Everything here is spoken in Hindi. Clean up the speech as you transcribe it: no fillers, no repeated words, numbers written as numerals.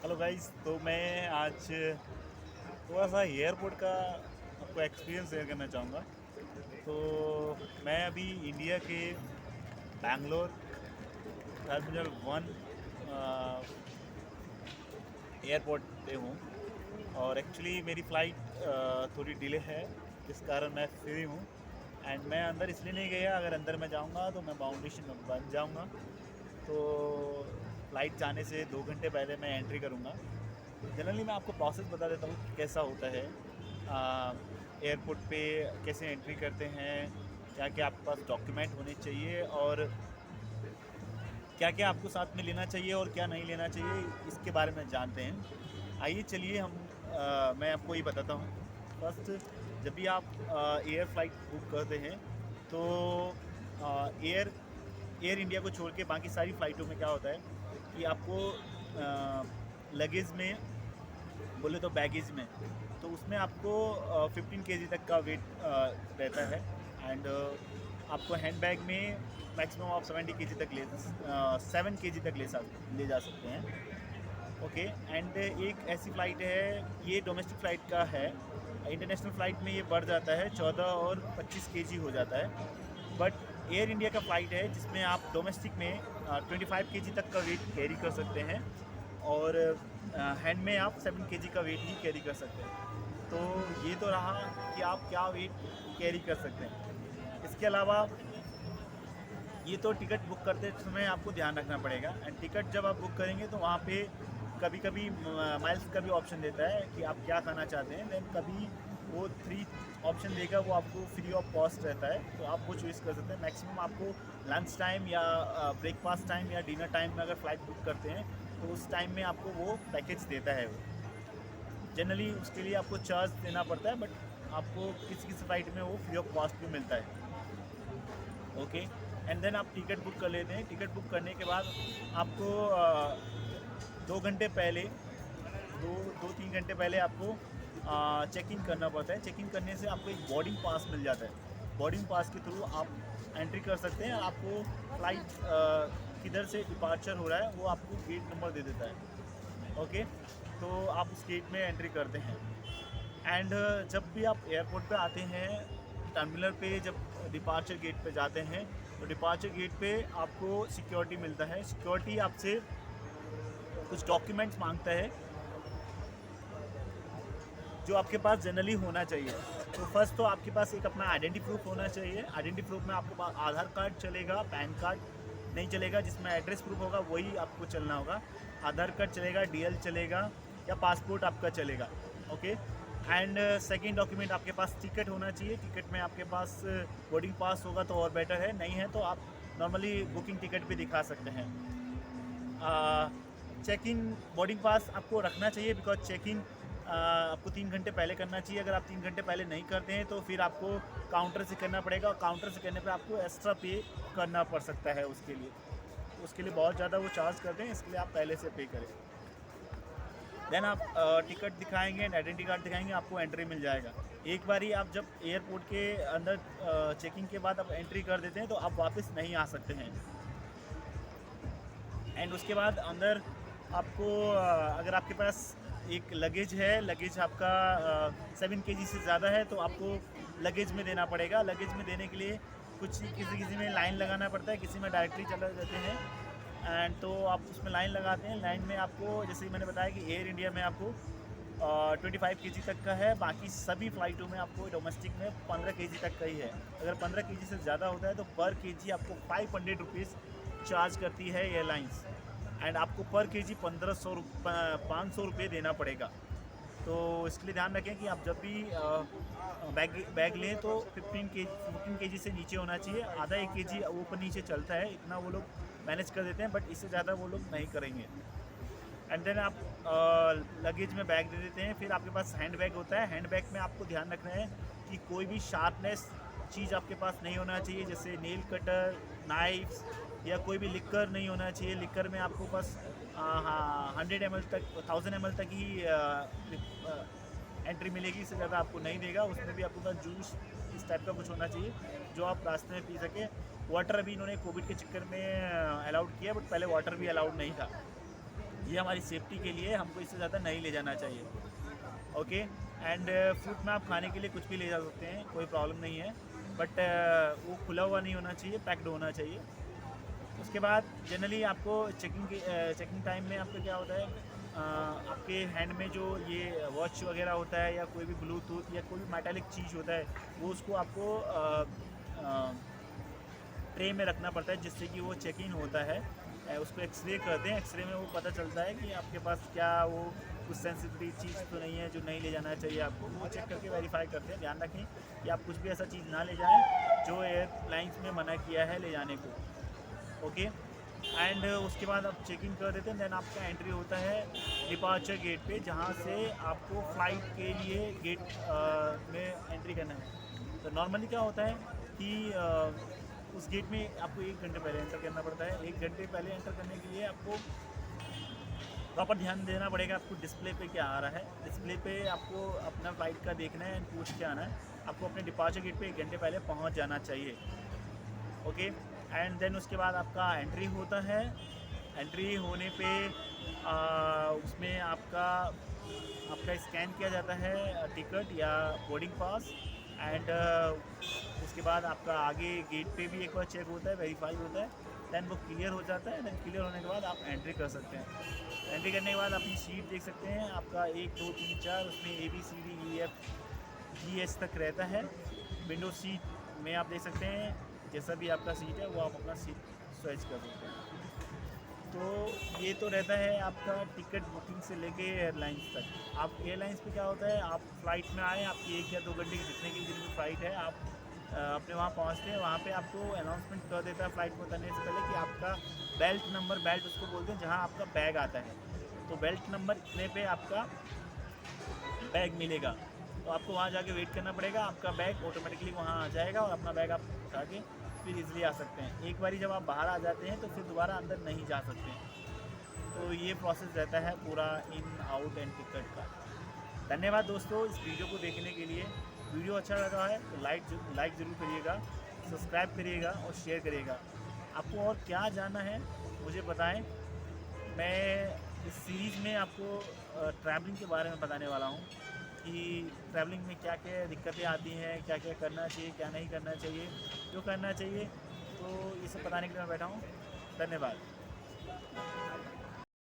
Hello guys. तो मैं आज थोड़ा सा एयरपोर्ट का आपको एक्सपीरियंस शेयर करना चाहूँगा। तो मैं अभी इंडिया के बैंगलोर टर्मिनल 1 एयरपोर्ट पे हूँ। और एक्चुअली मेरी फ़्लाइट थोड़ी डिले है, जिस कारण मैं फ्री हूँ। एंड मैं अंदर इसलिए नहीं गया, अगर अंदर मैं जाऊँगा तो मैं बाउंडेशन में बन जाऊँगा। तो फ़्लाइट जाने से 2 घंटे पहले मैं एंट्री करूँगा। जनरली मैं आपको प्रोसेस बता देता हूँ कि कैसा होता है। एयरपोर्ट पे कैसे एंट्री करते हैं, क्या क्या आपके पास डॉक्यूमेंट होने चाहिए, और क्या क्या आपको साथ में लेना चाहिए और क्या नहीं लेना चाहिए, इसके बारे में जानते हैं। आइए चलिए मैं आपको ये बताता हूँ। फर्स्ट, जब भी आप एयर फ्लाइट बुक करते हैं तो एयर एयर इंडिया को छोड़ के बाकी सारी फ़्लाइटों में क्या होता है कि आपको लगेज में, बोले तो बैगेज में, तो उसमें आपको 15 kg तक का वेट रहता है। एंड आपको हैंड बैग में मैक्सिमम आप 70 kg तक 7 kg तक ले जा सकते हैं। ओके। एंड एक ऐसी फ़्लाइट है, ये डोमेस्टिक फ़्लाइट का है। इंटरनेशनल फ़्लाइट में ये बढ़ जाता है, 14 और 25 kg हो जाता है। बट एयर इंडिया का फ़्लाइट है जिसमें आप डोमेस्टिक में 25 kg तक का वेट कैरी कर सकते हैं, और हैंड में आप 7 kg का वेट ही कैरी कर सकते हैं। तो ये तो रहा कि आप क्या वेट कैरी कर सकते हैं। इसके अलावा ये तो टिकट बुक करते समय आपको ध्यान रखना पड़ेगा। एंड टिकट जब आप बुक करेंगे तो वहाँ पे कभी कभी माइल्स का भी ऑप्शन देता है कि आप क्या खाना चाहते हैं। देन कभी वो 3 ऑप्शन देगा, वो आपको फ्री ऑफ कॉस्ट रहता है, तो आप वो चॉइस कर सकते हैं। मैक्सिमम आपको लंच टाइम या ब्रेकफास्ट टाइम या डिनर टाइम में अगर फ़्लाइट बुक करते हैं तो उस टाइम में आपको वो पैकेज देता है। वो जनरली उसके लिए आपको चार्ज देना पड़ता है, बट आपको किसी किसी फ़्लाइट में वो फ्री ऑफ कॉस्ट भी मिलता है। ओके। एंड देन आप टिकट बुक कर लेते हैं। टिकट बुक करने के बाद आपको 2 घंटे पहले, 2-3 घंटे पहले आपको चेक इन करना पड़ता है। चेक इन करने से आपको एक बोर्डिंग पास मिल जाता है। बोर्डिंग पास के थ्रू आप एंट्री कर सकते हैं। आपको फ़्लाइट किधर से डिपार्चर हो रहा है वो आपको गेट नंबर दे देता है। ओके। तो आप उस गेट में एंट्री करते हैं। एंड जब भी आप एयरपोर्ट पे आते हैं, टर्मिनल पे जब डिपार्चर गेट पे जाते हैं, तो डिपार्चर गेट पे आपको सिक्योरिटी मिलता है। सिक्योरिटी आपसे कुछ डॉक्यूमेंट्स मांगता है जो आपके पास जनरली होना चाहिए। तो फर्स्ट तो आपके पास एक अपना आइडेंटिटी प्रूफ होना चाहिए। आइडेंटिटी प्रूफ में आपके पास आधार कार्ड चलेगा, पैन कार्ड नहीं चलेगा। जिसमें एड्रेस प्रूफ होगा वही आपको चलना होगा। आधार कार्ड चलेगा, डीएल चलेगा, या पासपोर्ट आपका चलेगा। ओके। एंड सेकेंड डॉक्यूमेंट, आपके पास टिकट होना चाहिए। टिकट में आपके पास बोर्डिंग पास होगा तो और बेटर है, नहीं है तो आप नॉर्मली बुकिंग टिकट भी दिखा सकते हैं। चेक इन बोर्डिंग पास आपको रखना चाहिए, बिकॉज चेक इन आपको 3 घंटे पहले करना चाहिए। अगर आप 3 घंटे पहले नहीं करते हैं तो फिर आपको काउंटर से करना पड़ेगा, और काउंटर से करने पे आपको एक्स्ट्रा पे करना पड़ सकता है। उसके लिए बहुत ज़्यादा वो चार्ज करते हैं, इसके लिए आप पहले से पे करें। देन आप टिकट दिखाएंगे एंड आइडेंटिटी कार्ड दिखाएंगे, आपको एंट्री मिल जाएगा। एक बार ही आप जब एयरपोर्ट के अंदर चेकिंग के बाद आप एंट्री कर देते हैं तो आप वापस नहीं आ सकते हैं। एंड उसके बाद अंदर आपको अगर आपके पास एक लगेज है, लगेज आपका 7 kg से ज़्यादा है, तो आपको लगेज में देना पड़ेगा। लगेज में देने के लिए किसी किसी में लाइन लगाना पड़ता है, किसी में डायरेक्टली चले जाते हैं। एंड तो आप उसमें लाइन लगाते हैं। लाइन में आपको, जैसे मैंने बताया कि एयर इंडिया में आपको 25 kg तक का है। बाकी सभी फ़्लाइटों में आपको डोमेस्टिक में 15 kg तक का ही है। अगर 15 kg से ज़्यादा होता है तो पर केजी आपको 500 रुपीज़ चार्ज करती है एयरलाइंस। एंड आपको पर केजी 500 रुपये देना पड़ेगा। तो इसके लिए ध्यान रखें कि आप जब भी बैग लें तो 15 से नीचे होना चाहिए। आधा 1 kg ऊपर नीचे चलता है, इतना वो लोग मैनेज कर देते हैं, बट इससे ज़्यादा वो लोग नहीं करेंगे। एंड देन आप लगेज में बैग दे देते हैं। फिर आपके पास हैंड बैग होता है। हैंड बैग में आपको ध्यान रखना है कि कोई भी शार्पनेस चीज़ आपके पास नहीं होना चाहिए, जैसे नेल कटर, नाइफ्स, या कोई भी लिक्कर नहीं होना चाहिए। लिक्कर में आपको बस 100 ml तक, 1000 ml तक ही एंट्री मिलेगी, इससे ज़्यादा आपको नहीं देगा। उसमें भी आपके पास जूस इस टाइप का कुछ होना चाहिए जो आप रास्ते में पी सके। वाटर अभी इन्होंने कोविड के चक्कर में अलाउड किया, बट पहले वाटर भी अलाउड नहीं था। ये हमारी सेफ्टी के लिए हमको इससे ज़्यादा नहीं ले जाना चाहिए। ओके। एंड फूड में आप खाने के लिए कुछ भी ले जा सकते हैं, कोई प्रॉब्लम नहीं है, बट वो खुला हुआ नहीं होना चाहिए, पैक्ड होना चाहिए। उसके बाद जनरली आपको चेकिंग टाइम में आपका क्या होता है, आपके हैंड में जो ये वॉच वगैरह होता है या कोई भी ब्लूटूथ या कोई भी मेटालिक चीज़ होता है, वो उसको आपको ट्रे में रखना पड़ता है, जिससे कि वो चेक इन होता है। उसको एक्सरे करते हैं, एक्सरे में वो पता चलता है कि आपके पास क्या वो कुछ सेंसिटिव चीज़ तो नहीं है जो नहीं ले जाना चाहिए आपको। वो चेक करके वेरीफाई करते हैं। ध्यान रखें कि आप कुछ भी ऐसा चीज़ ना ले जाएं जो एयरलाइंस में मना किया है ले जाने को। ओके। एंड उसके बाद आप चेकिंग कर देते हैं, देन आपका एंट्री होता है डिपार्चर गेट पे, जहाँ से आपको फ़्लाइट के लिए गेट में एंट्री करना है। तो नॉर्मली क्या होता है कि उस गेट में आपको 1 घंटे पहले एंटर करना पड़ता है। 1 घंटे पहले एंटर करने के लिए आपको प्रॉपर ध्यान देना पड़ेगा आपको डिस्प्ले पे क्या आ रहा है। डिस्प्ले पे आपको अपना फ़्लाइट का देखना है एंड पूछ के आना है। आपको अपने डिपार्चर गेट पे 1 घंटे पहले पहुंच जाना चाहिए। ओके। एंड देन उसके बाद आपका एंट्री होता है। एंट्री होने पे उसमें आपका स्कैन किया जाता है टिकट या बोर्डिंग पास। एंड उसके बाद आपका आगे गेट पे भी एक बार चेक होता है, वेरीफाई होता है, दैन वो क्लियर हो जाता है। दैन क्लियर होने के बाद आप एंट्री कर सकते हैं। एंट्री करने के बाद अपनी सीट देख सकते हैं, आपका 1 2 3 4 उसमें ABCDEFGH तक रहता है। विंडो सीट में आप देख सकते हैं जैसा भी आपका सीट है वो आप अपना सीट स्विच कर सकते हैं। तो ये तो रहता है आपका टिकट बुकिंग से लेके एयरलाइंस तक। आप एयरलाइंस पे क्या होता है, आप फ्लाइट में आए, आपकी 1 या 2 घंटे की जितने की दिन की फ़्लाइट है, आप अपने वहाँ पहुँचते हैं। वहाँ पे आपको अनाउंसमेंट कर देता है फ़्लाइट में उतरने से पहले कि आपका बेल्ट नंबर, बेल्ट उसको बोलते हैं जहाँ आपका बैग आता है, तो बेल्ट नंबर इतने पे आपका बैग मिलेगा। तो आपको वहाँ जाके वेट करना पड़ेगा, आपका बैग ऑटोमेटिकली वहाँ आ जाएगा और अपना बैग आप उठा के फिर इजीली आ सकते हैं। एक बारी जब आप बाहर आ जाते हैं तो फिर दोबारा अंदर नहीं जा सकते हैं। तो ये प्रोसेस रहता है पूरा इन आउट एंड टिकट का। धन्यवाद दोस्तों इस वीडियो को देखने के लिए। वीडियो अच्छा लगा है तो लाइक ज़रूर करिएगा, सब्सक्राइब करिएगा और शेयर करिएगा। आपको और क्या जानना है मुझे बताएं। मैं इस सीरीज़ में आपको ट्रैवलिंग के बारे में बताने वाला हूँ कि ट्रैवलिंग में क्या क्या दिक्कतें आती हैं, क्या क्या करना चाहिए, क्या नहीं करना चाहिए, जो करना चाहिए। तो ये सब बताने के लिए मैं बैठा हूँ। धन्यवाद।